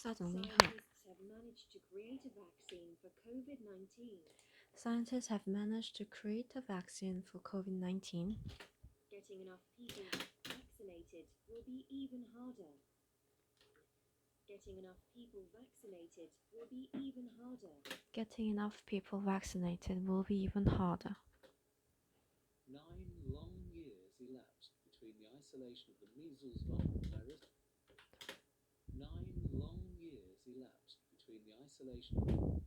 Suddenly, Scientists have managed to create a vaccine for COVID 19. scientists have managed to create a vaccine for COVID 19. Getting enough people vaccinated will be even harder. Getting enough people vaccinated will be even harder. Getting enough people vaccinated will be even harder. 9 long years elapsed between the isolation of the measles virus. 9 long years elapsed between the isolation of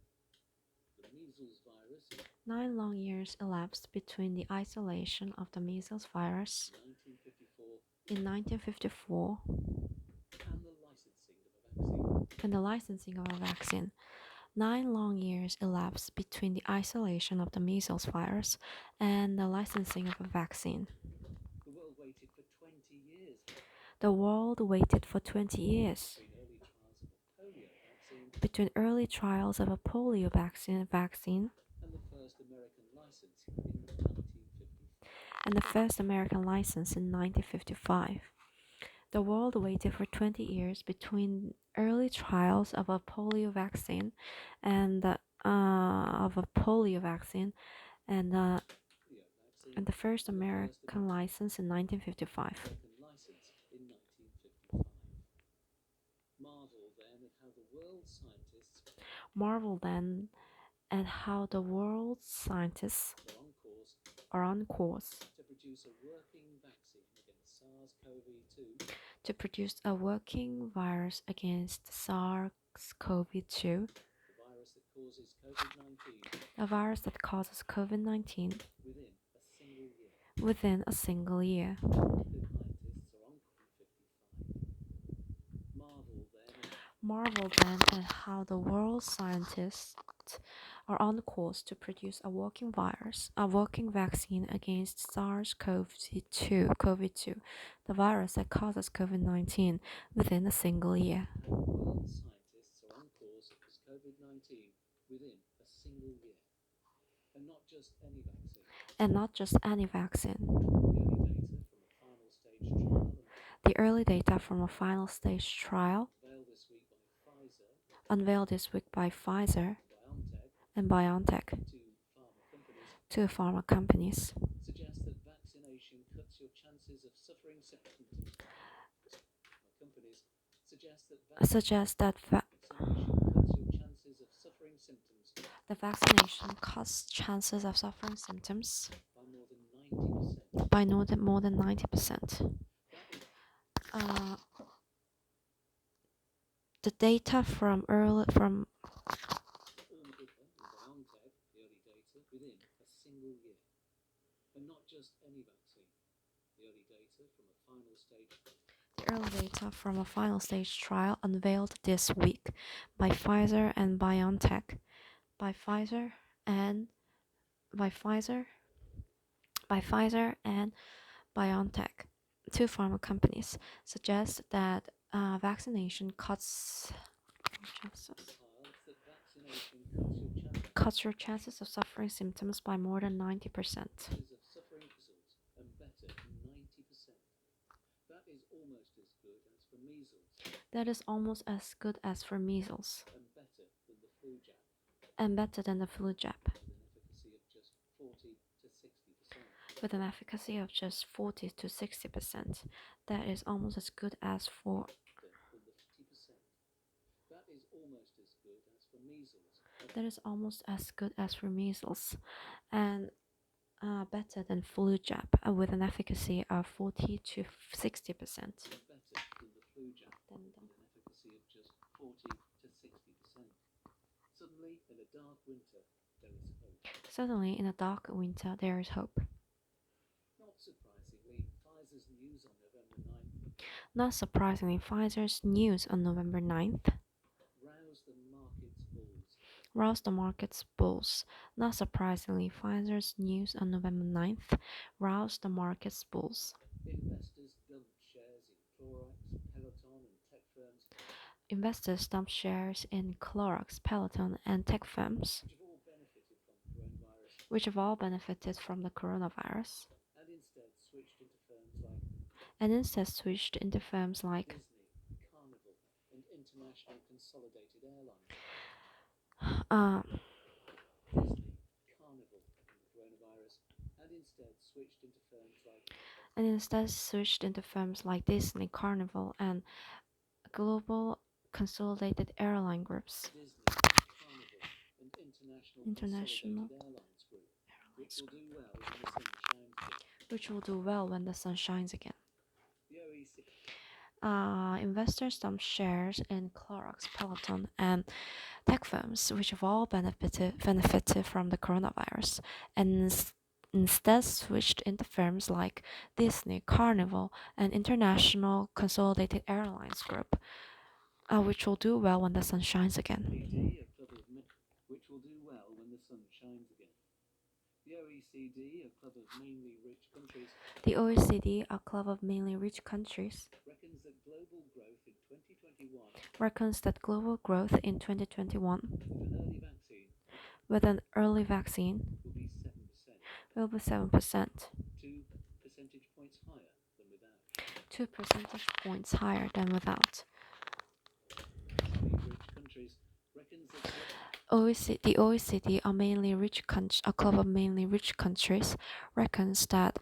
the measles virus 9 long years elapsed between the isolation of the measles virus in 1954 in 1954 and the licensing of a vaccine. and the licensing of a vaccine. 9 long years elapsed between the isolation of the measles virus and the licensing of a vaccine. The world waited for 20 years The world waited for 20 years between early trials of a polio vaccine between early trials of a polio vaccine and the first American license in 1955. and the first American license in 1955. The world waited for 20 years between early trials of a polio vaccine and and the first American license in 1955. American license in 1955. Marvel then at how the world's scientists Marvel then at how the world's scientists are on course are on course to produce a working vaccine against SARS-CoV-2, to produce a working virus against SARS-CoV-2, the virus that causes COVID-19, a virus that causes COVID-19, within a single year. within a single year. Scientists are on COP55. Marvel then at how the world's scientists are on course to produce a working vaccine against SARS-CoV-2, the virus that causes COVID-19, within a single year. World scientists are on course as COVID-19 within a single year. And not just any vaccine. And not just any vaccine. The early data from a final stage trial The early data from a final stage trial unveiled this week by Pfizer and BioNTech, two pharma companies, suggest that vaccination cuts your chances of suffering symptoms. Companies suggest that the vaccination cuts chances of suffering symptoms by more than 90%. by more than 90%. The data from All Moderna and BioNTech, the early data, within a single year. And not just any vaccine. The early data from a final stage trial unveiled this week by Pfizer and BioNTech, by Pfizer and BioNTech, two pharma companies, suggest that vaccination cuts your chances of suffering symptoms by more than 90%. That is almost as good as for measles and better than the flu jab, with an efficacy of just 40 to 60%. That is almost as good as for measles and better than flu jab, with an efficacy of 40 to 60%. Suddenly, in a dark winter, there is hope. Not surprisingly, Pfizer's news on November 9th roused the market's bulls. Not surprisingly, Pfizer's news on November 9th roused the market's bulls. Investors dumped shares in Clorox, Peloton, and tech firms, which have all benefited from the coronavirus, and instead switched into firms like Consolidated Airlines, Uh, Disney, Carnival, and the coronavirus, and instead switched into firms like Disney, Carnival, and global consolidated airline groups. Disney, Carnival, and International International Consolidated Airlines Group, which Airlines will Group, do well when the sun shines again. which will do well when the sun shines again. The OECD, Investors dumped shares in Clorox, Peloton, and tech firms, which have all benefited from the coronavirus, and instead switched into firms like Disney, Carnival, and International Consolidated Airlines Group, which will do well when the sun shines again. PD, a club of which will do well when the sun shines again. The OECD, a club of mainly rich countries, The OECD, a club of mainly rich countries, reckons that global growth in 2021 with an early vaccine will be 7%, will be 7%, 2 percentage points higher than without. 2 percentage points higher than without. Mainly rich countries reckons that The OECD, a club of mainly rich countries, reckons that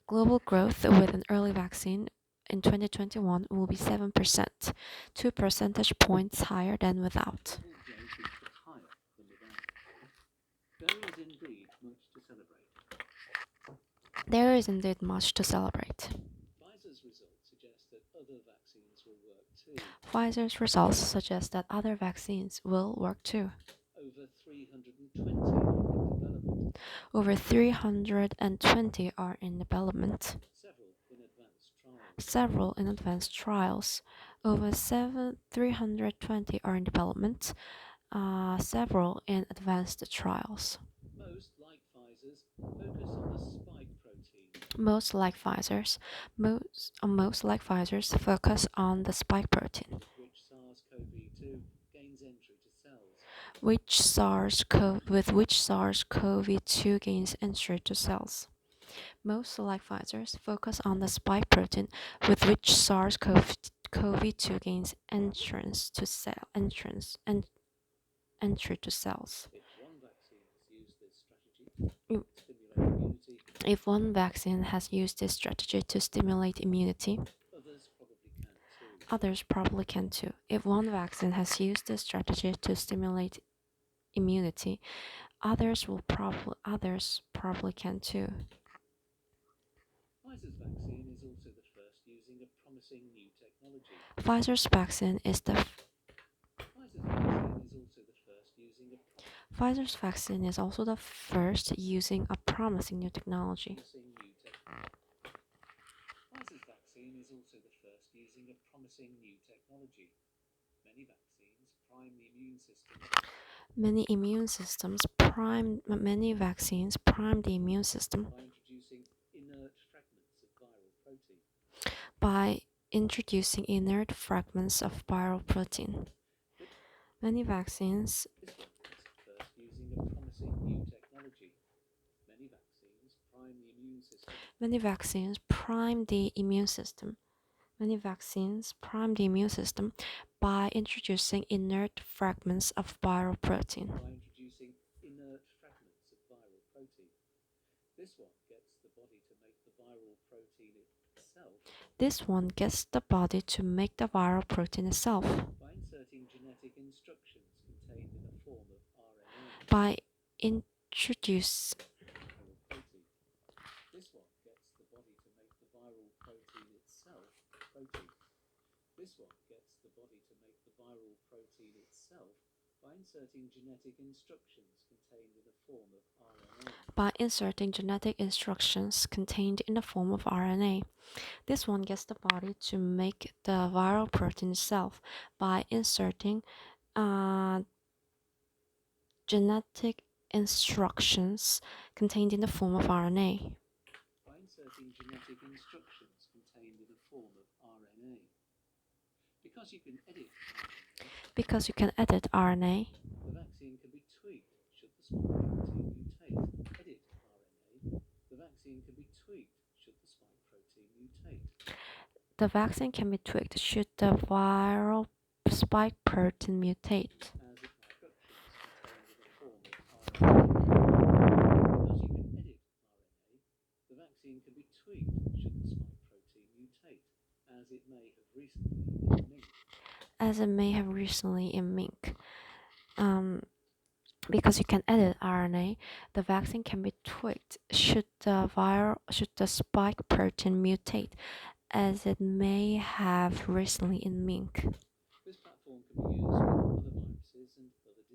global growth with an early vaccine in 2021 will be 7%, 2 percentage points higher than without. global growth is higher than without. There is indeed much to celebrate. Pfizer's results suggest that other vaccines will work too. Pfizer's results suggest that other vaccines will work too. Over 320 are in development, Over 320 are in development, several in advanced trials. several in advanced trials. 320 are in development, several in advanced trials. Most, like Pfizer's, focus on the spike protein, Most like Pfizer's focus on the spike protein, which SARS-CoV-2 gains entry to cells. with which SARS-CoV-2 gains entry to cells. Most like Pfizer's focus on the spike protein with which SARS-CoV-2 gains entrance to cell entrance and entry to cells. If one vaccine has used this strategy to stimulate immunity, If one vaccine has used this strategy to stimulate immunity, others probably can too. others probably can too. If one vaccine has used this strategy to stimulate immunity, others probably can too. Pfizer's vaccine is also the first using a Pfizer's vaccine is also the first using a promising new technology. Pfizer's vaccine is also the first using a promising new technology. Many vaccines prime the immune system Many vaccines prime the immune system by introducing inert fragments of viral protein. by introducing inert fragments of viral protein. Many vaccines This one is first using a promising new technology. Many vaccines prime the immune system. Many vaccines prime the immune system by introducing inert fragments of viral protein. This one gets the body to make the viral protein itself By inserting genetic instructions contained in the form of RNA. by introduce This one gets the body to make the viral protein itself protein. This one gets the body to make the viral protein itself by inserting genetic instructions contained in the form of RNA. by inserting genetic instructions contained in the form of RNA. This one gets the body to make the viral protein itself by inserting genetic instructions contained in the form of RNA. By inserting genetic instructions contained in the form of RNA. Because you can edit RNA, Because you can edit RNA, the vaccine can be tweaked should the spike protein mutate. Edit RNA. The vaccine can be tweaked should the spike protein mutate. the vaccine can be tweaked should the viral spike protein mutate. as its instructions contained in the form of RNA. Because you can edit RNA, the vaccine can be tweaked should the spike protein mutate, as it may have recently in mink. As it may have recently in mink. Because you can edit RNA, the vaccine can be tweaked should the spike protein mutate, as it may have recently in mink. This platform can be used with other viruses and other diseases,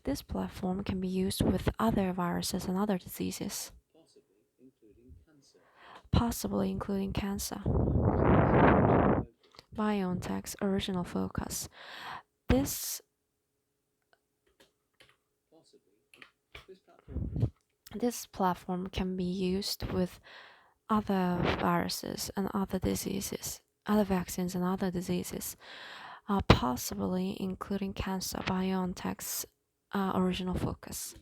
This platform can be used with other viruses and other diseases, possibly including cancer. possibly including cancer. BioNTech's original focus. This This platform can be used with other viruses and other diseases, other vaccines and other diseases, possibly including cancer. BioNTech's original focus.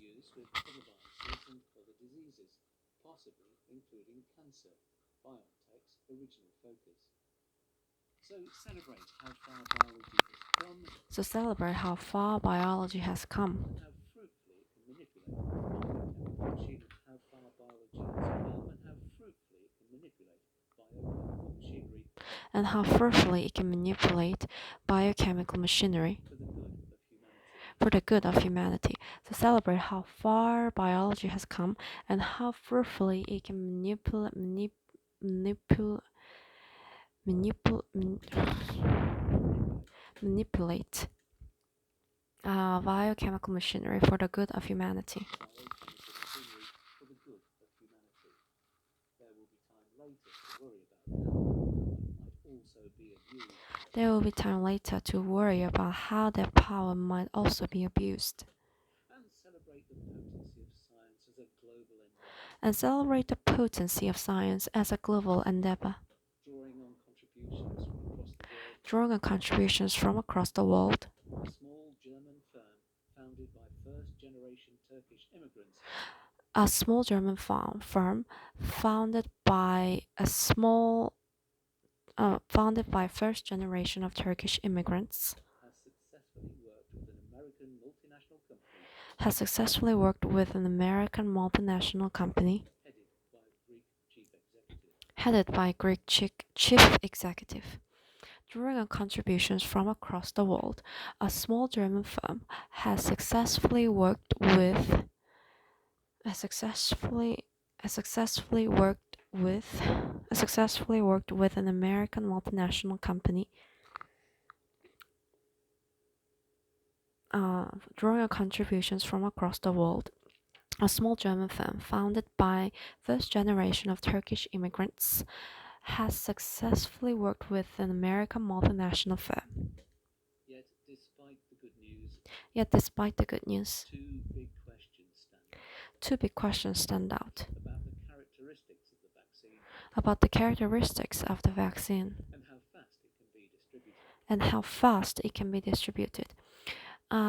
So celebrate how far biology has come. And how fruitfully it can manipulate biochemical machinery for the good of humanity. So celebrate how far biology has come and how fruitfully it can manipulate biochemical machinery for the good of humanity. There will be time later to worry about how that power might also be abused. And celebrate the potency of science as a global endeavor, drawing on contributions from across the world. A small German firm founded by first generation of Turkish immigrants has successfully worked with an American multinational company headed by a Greek chief executive. Drawing on contributions from across the world, a small German firm has successfully worked with an American multinational company, drawing on contributions from across the world. A small German firm founded by first generation of Turkish immigrants has successfully worked with an American multinational firm. Yet despite the good news, two big questions stand out about the characteristics of the vaccine and how fast it can be distributed.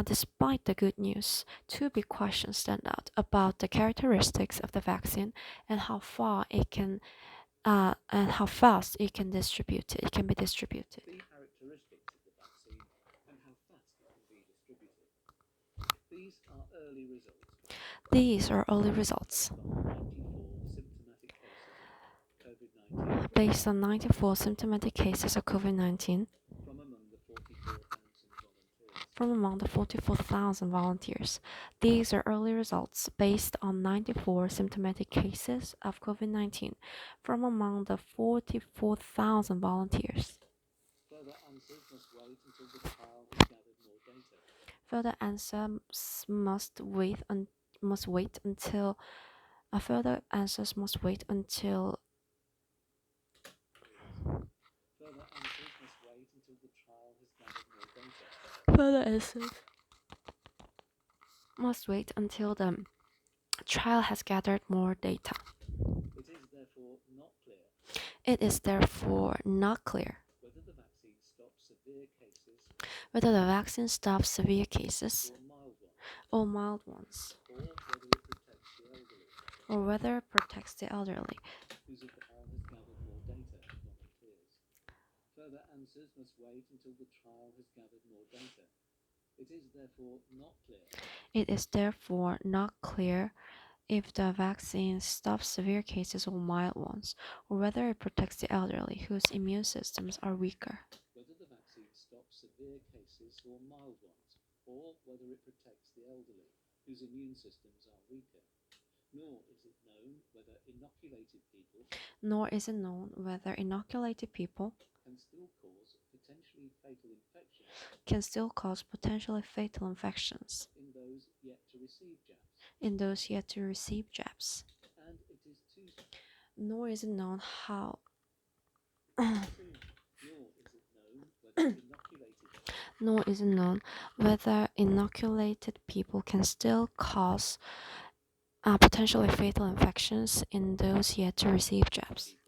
Despite the good news, two big questions stand out about the characteristics of the vaccine and how fast it can be distributed. These are early results based on 94 symptomatic cases of COVID-19 from among the 44,000 volunteers. These are early results based on 94 symptomatic cases of COVID-19 from among the 44,000 volunteers. Further answers must wait until further answers must wait until further answers must wait until the trial has gathered more data. It is therefore not clear whether the vaccine stops severe cases or mild ones, or whether it protects the elderly. Producers must wait until the trial has gathered more data. It is therefore not clear. It is therefore not clear if the vaccine stops severe cases or mild ones, or whether it protects the elderly whose immune systems are weaker. Whether the vaccine stops severe cases or mild ones, or whether it protects the elderly whose immune systems are weaker. Nor is it known whether inoculated people can still cause potentially fatal infections in those yet to receive jabs. And it is too Nor is it known how nor is it known whether inoculated people can still cause potentially fatal infections in those yet to receive jabs. people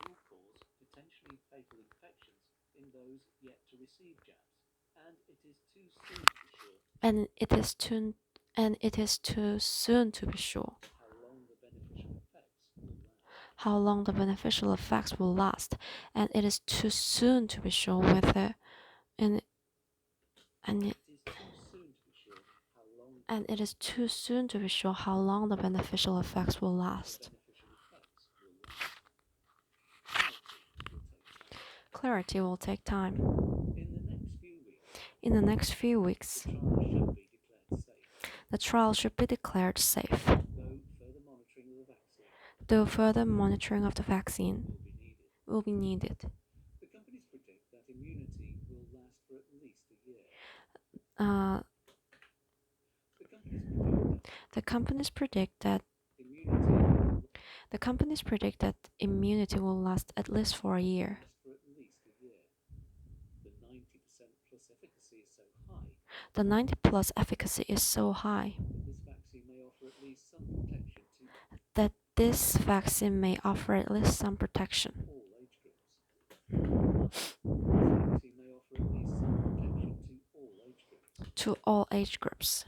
can still cause potentially fatal infections in those yet to receive jabs. And it is too soon to be sure And it is too soon to be sure how long the beneficial effects will last. how long the beneficial effects will last, and it is too soon to be sure whether and and It is too soon to be sure how long and it is too soon to be sure how long the beneficial effects will the last. beneficial effects will last. Clarity will take time. In the next few In weeks, the next few weeks, the trial should be declared safe, the trial should be declared safe, though further monitoring of the though further monitoring of the vaccine vaccine will be needed. will be needed. The companies predict that immunity will last for at least a year. Uh, The companies predict that the immunity companies predict that immunity will last at least for a year. will last for at least a year. The 90% plus efficacy is so high The 90 plus efficacy is so high that this vaccine may offer at least some protection that this vaccine may offer at least some protection to all age groups. This vaccine may offer at least some protection to all age groups.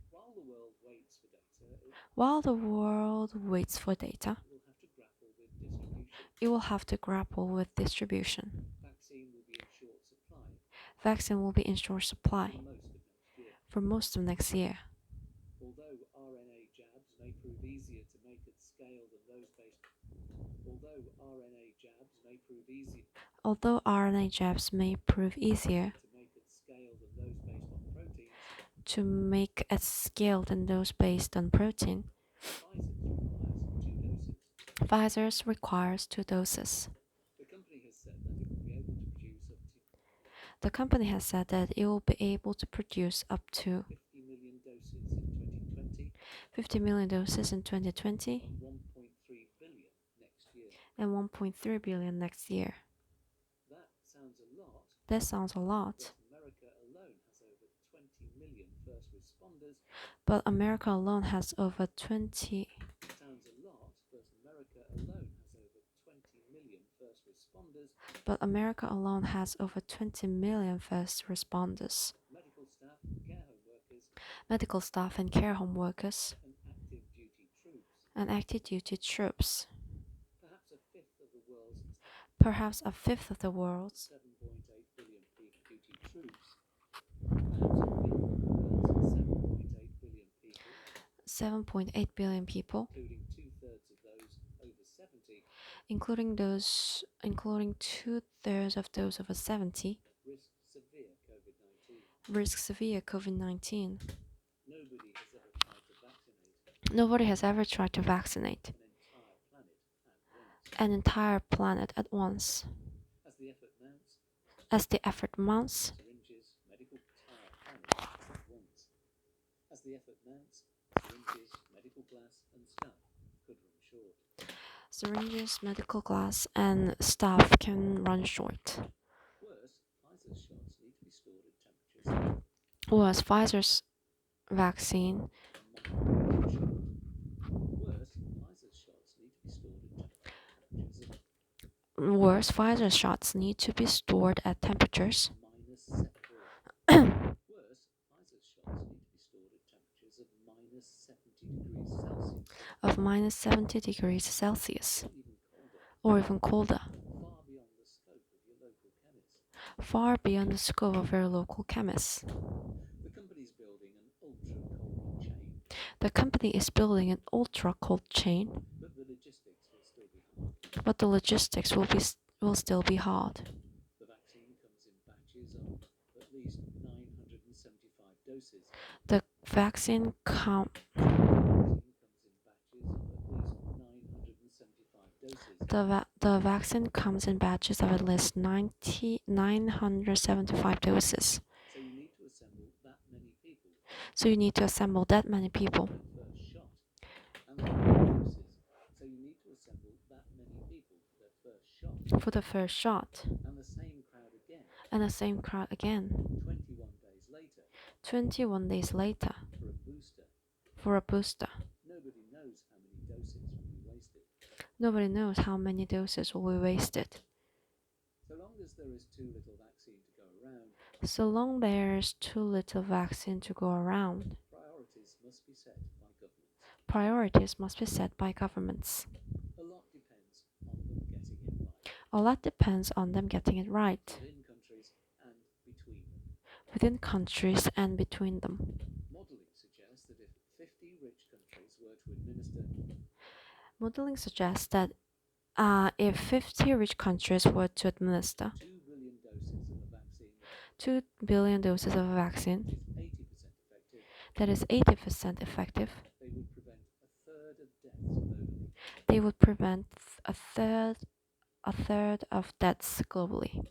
While the world waits for data, While the world waits for data, it will have to it will have to grapple with distribution. grapple with distribution. Vaccine will be in short supply Vaccine will be in short supply for most of next year. for most of next year. Although RNA jabs may prove easier to make at scale than those based Although RNA jabs may prove easier to make at scale than those based on proteins, to make at scale than those based on protein, Pfizer requires 2 doses. Pfizer's requires 2 doses. The company has said that it will be able to produce up to The company has said that it will be able to produce up to 50 million doses in 2020 50 million doses in 2020 and 1.3 billion next year. and 1.3 billion next year. That sounds a lot. But America alone has over 20 Sounds a lot, but America alone has over 20 million first responders, but America alone has over 20 million first responders, medical staff, care home workers, medical staff and care home workers, and active duty troops. and active duty troops. Perhaps a fifth of the world's Perhaps a fifth of the world's 7.8 billion people, 7.8 billion people, including 2/3 of those over 70, risk severe COVID-19. Nobody has ever tried to vaccinate An entire planet at once. As the effort mounts, Syringes, medical glass, and staff can run short. Worse, Pfizer's vaccine Worse, Pfizer shots need to be stored at temperatures of minus 70 degrees Celsius, or even colder, far beyond the scope of very local chemists. The company's building an ultra-cold chain, The company is building an ultra cold chain, but the logistics will still be hard. but the logistics will still be hard. The vaccine comes in batches of at least 975 doses. The vaccine com- the vaccine comes in batches of at least 975 doses. So you need to assemble that many people So you need to assemble that many people for their first shot. And doses. So you need to assemble that many people for their first shot. for the first shot. And the same crowd again. And the same crowd again. 21 days later. 21 days later. For a booster. For a booster. Nobody knows how many doses will be wasted. Nobody knows how many doses will be wasted. So long as there is too little vaccine to go around, So long there's too little vaccine to go around, priorities must be set by governments. priorities must be set by governments. A lot depends on them getting it right. A lot depends on them getting it right, Within countries and between them. within countries and between them. Modelling suggests that if 50 rich countries were to administer Modeling suggests that if 50 rich countries were to administer 2 billion doses 2 billion doses of a vaccine of a vaccine that is 80% effective, that is 80% effective, they would prevent a third they would prevent of deaths globally. a third of deaths globally.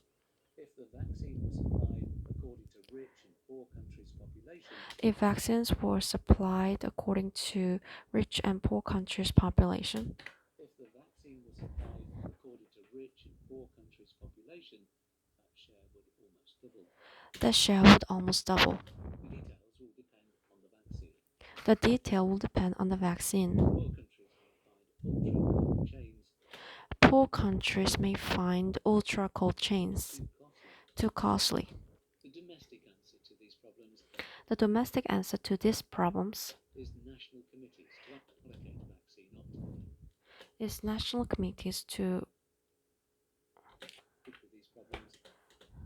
If the vaccine was supplied according to rich and poor countries' populations, If vaccines were supplied according to rich and poor countries' population, if the vaccine was supplied according to rich and poor countries' population, that share would almost double. the share would almost double. The details will depend on the vaccine. The detail will depend on the vaccine. Poor countries may find ultra cold chains Poor countries may find ultra cold chains too costly. too costly. The domestic answer to these problems The domestic answer to these problems is national committees to allocate vaccine optimally. is national committees to These problems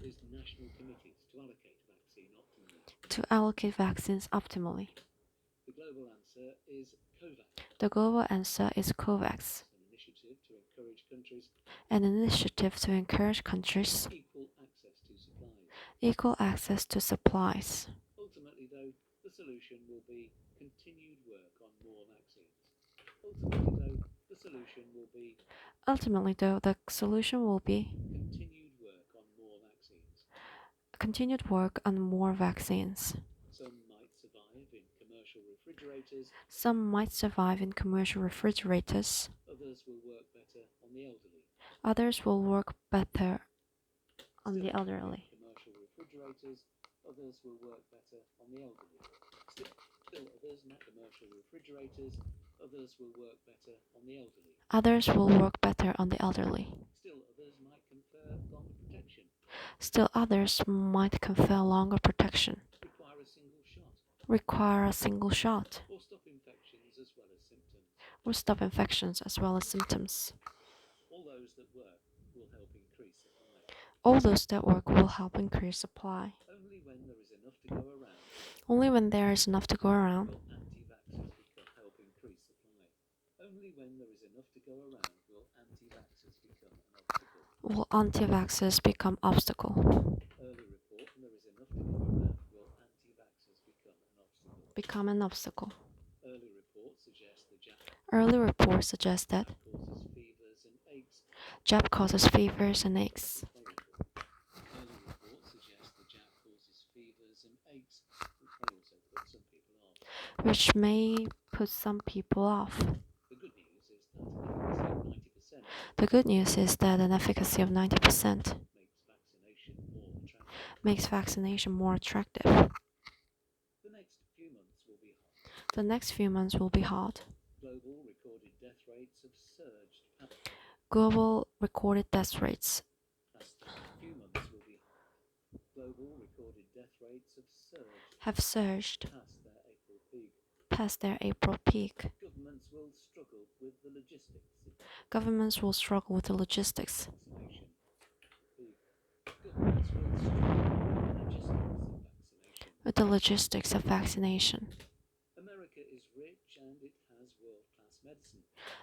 is national committees to allocate vaccine optimally. allocate vaccines optimally. The global answer is COVAX, The global answer is COVAX, an initiative to encourage countries an initiative to encourage countries equal access to supplies. equal access to supplies. Ultimately, though, the solution will be continued work on more vaccines. Ultimately, though, the solution will be Ultimately, though, the solution will be continued work on more vaccines. continued work on more vaccines. Some might survive in commercial refrigerators. Some might survive in commercial refrigerators. Others will work better on the elderly. Others will work better on the Still, elderly. commercial refrigerators. Others will work better on the elderly. Still others, not commercial refrigerators. Others will work better on the elderly. Others will work better on the elderly. Still others might confer longer protection. Still others might confer longer protection, Require a single shot. require a single shot, Or stop infections as well as symptoms. or stop infections as well as symptoms. All those that work will help increase supply. All those that work will help increase supply. Only when there is enough to go around Only when there is enough to go around will anti-vaxxers help increase supply. Only when there is enough to go around will anti-vaxxers become an obstacle. will anti-vaxxers become obstacle. Early report when there is enough to go around will anti-vaxxers become an obstacle. Become an obstacle. Early reports suggest the jab Early reports suggest that causes fevers and aches. jab causes fevers and aches. Early reports suggest the jab causes fevers and aches, which may also put some people off. Which may put some people off. The good news is that an efficacy of 90% The good news is that an efficacy of 90% makes vaccination more attractive. makes vaccination more attractive. The next few months will be hard. The next few months will be hard. Global recorded death rates have surged. Global recorded death rates Few months will be hard. Global recorded death rates have surged past their April peak. past their April peak. Governments will struggle with the logistics of Governments will struggle with the logistics. vaccination. Governments With the logistics of vaccination. America is rich and it has world-class medicine,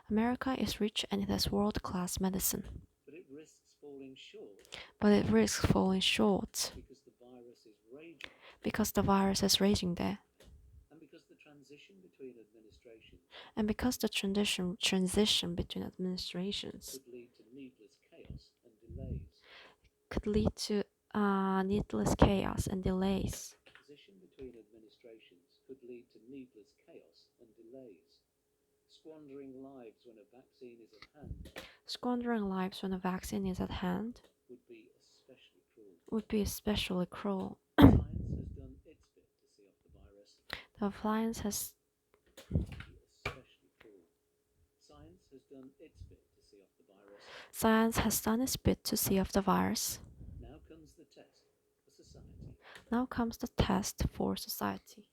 America is rich and it has world-class medicine, but it risks falling short but it risks falling short because the virus is raging there, and because the transition between administrations and because the transition between administrations could lead to needless chaos and delays. Transition between administrations could lead to needless chaos and delays. Squandering lives when a vaccine is at hand Squandering lives when a vaccine is at hand would be especially cruel. would be especially cruel. Science has done its bit to see off the virus. Science has done its bit to see off the virus. Now comes the test for society. Now comes the test for society.